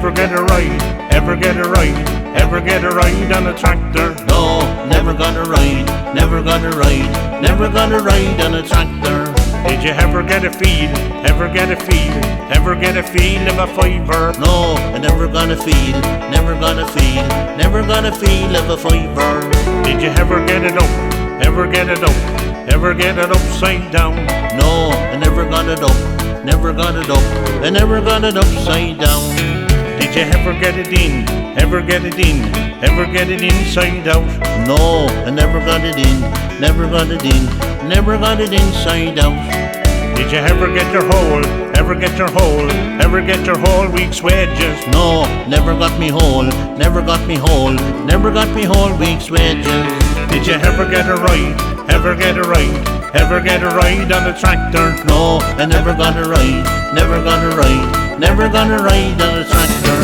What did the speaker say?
ever get a ride, ever get a ride, ever get a ride on a tractor? No, never gonna ride, never gonna ride, never gonna ride on a tractor. Did you ever get a feel, ever get a feel, ever get a feel of a fiver? No, I never gonna feel, never gonna feel, never gonna feel of a fiver. Did you ever get it up, ever get it up, ever get it upside down? No, I never got it up, never got it up, I never got it upside down. Did you ever get it in, ever get it in, ever get it inside out? No, I never got it in, never got it in, never got it inside out. Did you ever get your hole, ever get your hole, ever get your whole week's wages? No, never got me whole, never got me whole, never got me whole week's wages. Did you ever get a ride, ever get a ride, ever get a ride on a tractor? No, I never got a ride, never got a ride, never got a ride on a tractor.